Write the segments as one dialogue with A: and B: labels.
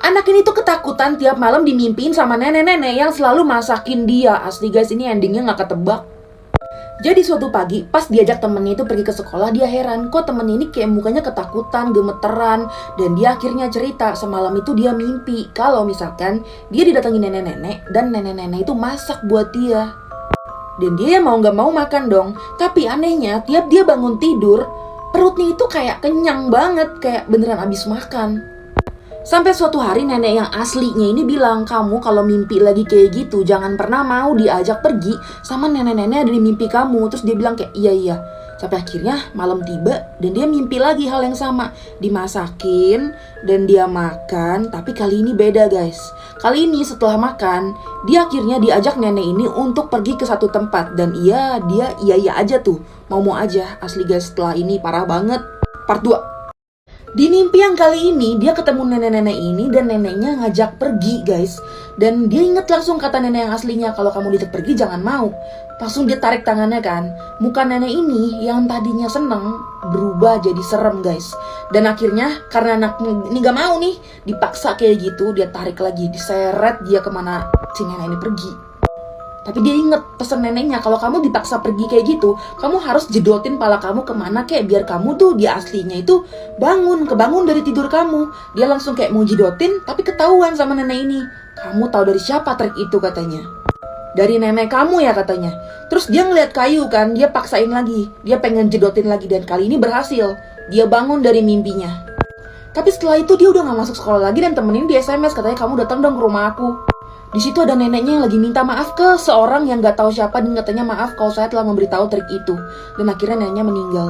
A: Anak ini tuh ketakutan tiap malam dimimpiin sama nenek-nenek yang selalu masakin dia. Asli guys, ini endingnya gak ketebak. Jadi suatu pagi, pas diajak temennya itu pergi ke sekolah, dia heran. Kok temennya ini kayak mukanya ketakutan, gemeteran. Dan dia akhirnya cerita, semalam itu dia mimpi kalau misalkan dia didatangi nenek-nenek dan nenek-nenek itu masak buat dia. Dan dia mau gak mau makan dong. Tapi anehnya, tiap dia bangun tidur, perutnya itu kayak kenyang banget, kayak beneran abis makan. Sampai suatu hari nenek yang aslinya ini bilang, kamu kalau mimpi lagi kayak gitu jangan pernah mau diajak pergi sama nenek-nenek ada di mimpi kamu. Terus dia bilang kayak iya. Sampai akhirnya malam tiba dan dia mimpi lagi hal yang sama. Dimasakin dan dia makan, tapi kali ini beda guys. Kali ini setelah makan, dia akhirnya diajak nenek ini untuk pergi ke satu tempat. Dan dia iya aja tuh, mau aja. Asli guys, setelah ini parah banget. Part 2. Di mimpi yang kali ini, dia ketemu nenek-nenek ini dan neneknya ngajak pergi guys. Dan dia inget langsung kata nenek yang aslinya, kalau kamu diajak pergi jangan mau. Langsung dia tarik tangannya kan. Muka nenek ini yang tadinya seneng berubah jadi serem guys. Dan akhirnya karena anaknya ini gak mau nih, dipaksa kayak gitu, dia tarik lagi, diseret dia kemana si nenek ini pergi. Tapi dia inget pesan neneknya, kalau kamu dipaksa pergi kayak gitu, kamu harus jedotin pala kamu kemana kayak biar kamu tuh di aslinya itu kebangun dari tidur kamu. Dia langsung kayak mau jedotin, tapi ketahuan sama nenek ini. Kamu tahu dari siapa trik itu katanya? Dari nenek kamu ya katanya. Terus dia ngeliat kayu kan, dia paksain lagi. Dia pengen jedotin lagi dan kali ini berhasil. Dia bangun dari mimpinya. Tapi setelah itu dia udah gak masuk sekolah lagi dan temenin di SMS katanya, kamu datang dong ke rumah aku. Di situ ada neneknya yang lagi minta maaf ke seorang yang gak tahu siapa dan katanya maaf kalau saya telah memberitahu trik itu. Dan akhirnya neneknya meninggal.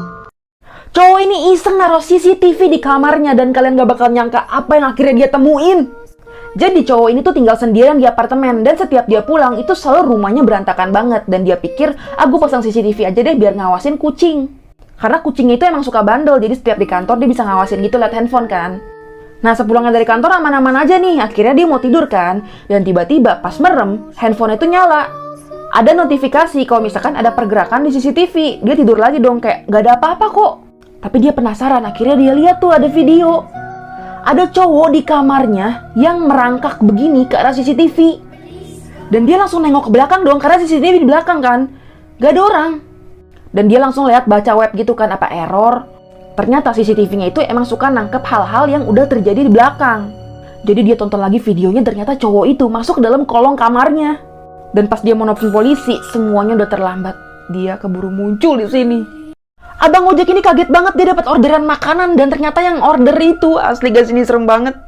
A: Cowok ini iseng naruh CCTV di kamarnya dan kalian gak bakal nyangka apa yang akhirnya dia temuin. Jadi cowok ini tuh tinggal sendirian di apartemen dan setiap dia pulang itu selalu rumahnya berantakan banget. Dan dia pikir, aku pasang CCTV aja deh biar ngawasin kucing. Karena kucingnya itu emang suka bandel, jadi setiap di kantor dia bisa ngawasin gitu liat handphone kan. Nah sepulangnya dari kantor aman-aman aja nih, akhirnya dia mau tidur kan. Dan tiba-tiba pas merem, handphone itu nyala. Ada notifikasi kalau misalkan ada pergerakan di CCTV. Dia tidur lagi dong kayak gak ada apa-apa kok. Tapi dia penasaran, akhirnya dia lihat tuh ada video. Ada cowok di kamarnya yang merangkak begini ke arah CCTV. Dan dia langsung nengok ke belakang dong, karena CCTV di belakang kan. Gak ada orang. Dan dia langsung lihat baca web gitu kan, apa error. Ternyata CCTV-nya itu emang suka nangkep hal-hal yang udah terjadi di belakang. Jadi dia tonton lagi videonya, ternyata cowok itu masuk ke dalam kolong kamarnya. Dan pas dia mau nelfon polisi, semuanya udah terlambat. Dia keburu muncul di sini. Abang ojek ini kaget banget, dia dapat orderan makanan dan ternyata yang order itu asli guys, ini serem banget.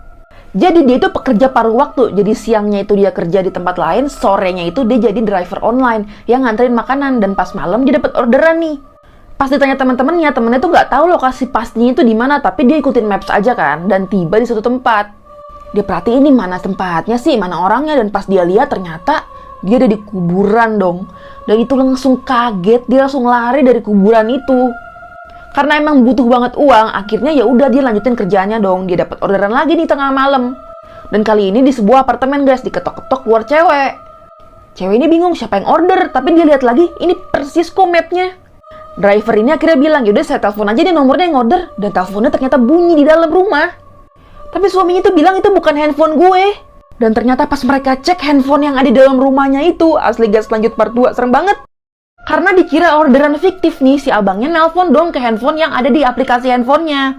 A: Jadi dia itu pekerja paruh waktu. Jadi siangnya itu dia kerja di tempat lain, sorenya itu dia jadi driver online yang nganterin makanan dan pas malam dia dapat orderan nih. Pas ditanya teman-temannya, temennya tuh nggak tahu lokasi pastinya itu di mana, tapi dia ikutin maps aja kan, dan tiba di suatu tempat. Dia perhatiin ini mana tempatnya sih, mana orangnya, dan pas dia lihat ternyata dia ada di kuburan dong. Dan itu langsung kaget, dia langsung lari dari kuburan itu. Karena emang butuh banget uang, akhirnya ya udah dia lanjutin kerjaannya dong. Dia dapat orderan lagi nih tengah malam. Dan kali ini di sebuah apartemen guys, diketok-ketok keluar cewek. Cewek ini bingung siapa yang order, tapi dia lihat lagi, ini persis kok mapnya. Driver ini akhirnya bilang, yaudah saya telepon aja deh nomornya yang order. Dan teleponnya ternyata bunyi di dalam rumah. Tapi suaminya tuh bilang itu bukan handphone gue. Dan ternyata pas mereka cek handphone yang ada di dalam rumahnya itu, asli guys, lanjut part 2, serem banget. Karena dikira orderan fiktif nih, si abangnya nelpon dong ke handphone yang ada di aplikasi handphonenya.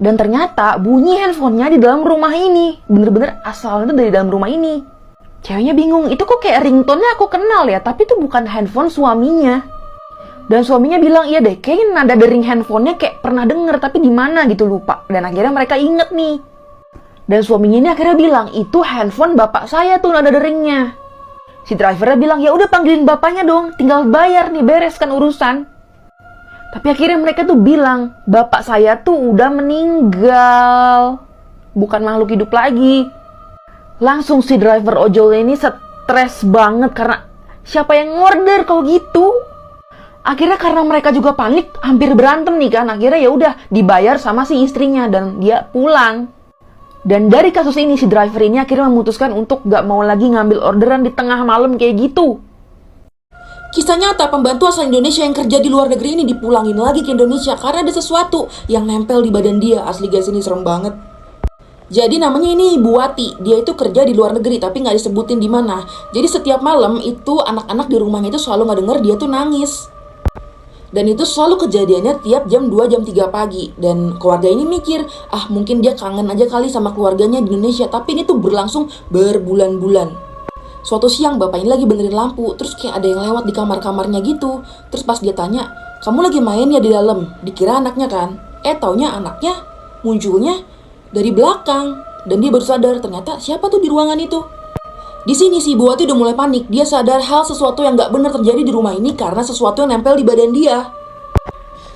A: Dan ternyata bunyi handphonenya di dalam rumah ini. Bener-bener asalnya tuh dari dalam rumah ini. Ceweknya bingung, itu kok kayak ringtone-nya aku kenal ya, tapi itu bukan handphone suaminya. Dan suaminya bilang, iya deh, kayaknya nada dering handphonenya kayak pernah denger, tapi di mana gitu lupa. Dan akhirnya mereka inget nih. Dan suaminya ini akhirnya bilang, itu handphone bapak saya tuh nada deringnya. Si drivernya bilang, ya udah panggilin bapaknya dong, tinggal bayar nih, bereskan urusan. Tapi akhirnya mereka tuh bilang, bapak saya tuh udah meninggal. Bukan makhluk hidup lagi. Langsung si driver ojol ini stres banget karena siapa yang order kalau gitu? Akhirnya karena mereka juga panik, hampir berantem nih kan. Akhirnya ya udah dibayar sama si istrinya dan dia pulang. Dan dari kasus ini si driver ini akhirnya memutuskan untuk gak mau lagi ngambil orderan di tengah malam kayak gitu. Kisah nyata pembantu asal Indonesia yang kerja di luar negeri ini dipulangin lagi ke Indonesia karena ada sesuatu yang nempel di badan dia. Asli guys, ini serem banget. Jadi namanya ini Ibu Wati. Dia itu kerja di luar negeri tapi nggak disebutin di mana. Jadi setiap malam itu anak-anak di rumahnya itu selalu nggak denger dia tuh nangis. Dan itu selalu kejadiannya tiap jam 2 jam 3 pagi. Dan keluarga ini mikir, mungkin dia kangen aja kali sama keluarganya di Indonesia. Tapi ini tuh berlangsung berbulan-bulan. Suatu siang bapak ini lagi benerin lampu, terus kayak ada yang lewat di kamar-kamarnya gitu. Terus pas dia tanya, "Kamu lagi main ya di dalam?" Dikira anaknya kan. Taunya anaknya munculnya dari belakang. Dan dia baru sadar ternyata siapa tuh di ruangan itu. Di sini si Ibu Wati udah mulai panik. Dia sadar sesuatu yang gak benar terjadi di rumah ini karena sesuatu yang nempel di badan dia.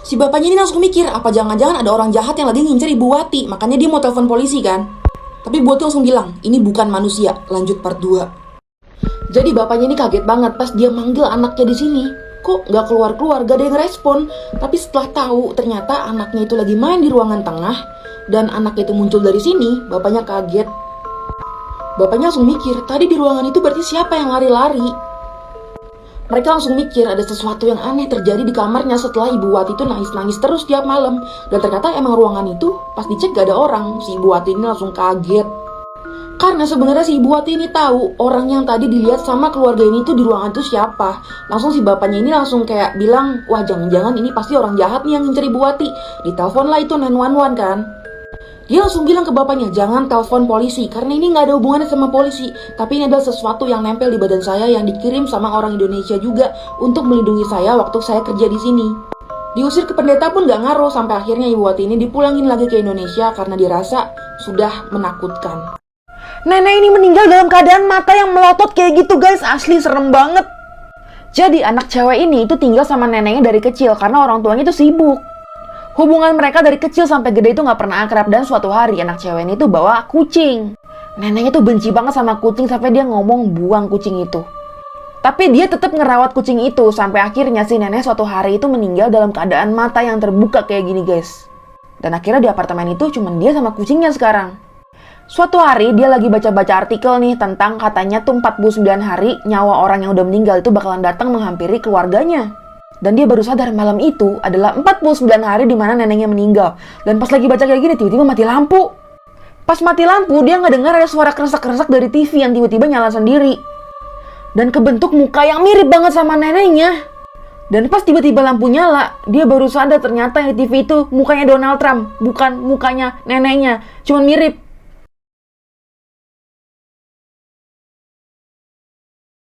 A: Si bapaknya ini langsung mikir, apa jangan-jangan ada orang jahat yang lagi ngincer Ibu Wati. Makanya dia mau telepon polisi kan. Tapi Ibu Wati langsung bilang, ini bukan manusia. Lanjut part 2. Jadi bapaknya ini kaget banget pas dia manggil anaknya di sini. Kok gak keluar-keluar, gak ada yang respon. Tapi setelah tahu ternyata anaknya itu lagi main di ruangan tengah dan anak itu muncul dari sini, bapaknya kaget. Bapaknya langsung mikir, tadi di ruangan itu berarti siapa yang lari-lari? Mereka langsung mikir ada sesuatu yang aneh terjadi di kamarnya setelah Ibu Wati itu nangis-nangis terus tiap malam. Dan ternyata emang ruangan itu pas dicek gak ada orang. Si Ibu Wati ini langsung kaget. Karena sebenarnya si Ibu Wati ini tahu orang yang tadi dilihat sama keluarga ini tuh di ruangan itu siapa. Langsung si bapaknya ini langsung kayak bilang, wah jangan-jangan ini pasti orang jahat nih yang ngincer Ibu Wati. Ditelepon lah itu 911 kan. Dia langsung bilang ke bapaknya, jangan telepon polisi karena ini nggak ada hubungannya sama polisi. Tapi ini adalah sesuatu yang nempel di badan saya yang dikirim sama orang Indonesia juga untuk melindungi saya waktu saya kerja di sini. Diusir ke pendeta pun nggak ngaruh sampai akhirnya Ibu Wati ini dipulangin lagi ke Indonesia karena dirasa sudah menakutkan.
B: Nenek ini meninggal dalam keadaan mata yang melotot kayak gitu guys, asli serem banget. Jadi anak cewek ini itu tinggal sama neneknya dari kecil karena orang tuanya itu sibuk. Hubungan mereka dari kecil sampai gede itu gak pernah akrab. Dan suatu hari anak cewek ini tuh bawa kucing. Neneknya tuh benci banget sama kucing sampai dia ngomong buang kucing itu. Tapi dia tetap ngerawat kucing itu sampai akhirnya si nenek suatu hari itu meninggal dalam keadaan mata yang terbuka kayak gini guys. Dan akhirnya di apartemen itu cuma dia sama kucingnya sekarang. Suatu hari dia lagi baca-baca artikel nih tentang katanya tuh 49 hari nyawa orang yang udah meninggal itu bakalan datang menghampiri keluarganya. Dan dia baru sadar malam itu adalah 49 hari di mana neneknya meninggal. Dan pas lagi baca kayak gini tiba-tiba mati lampu. Pas mati lampu dia ngedengar ada suara keresak-keresak dari TV yang tiba-tiba nyala sendiri. Dan kebentuk muka yang mirip banget sama neneknya. Dan pas tiba-tiba lampu nyala, dia baru sadar ternyata yang di TV itu mukanya Donald Trump, bukan mukanya neneknya. Cuman mirip.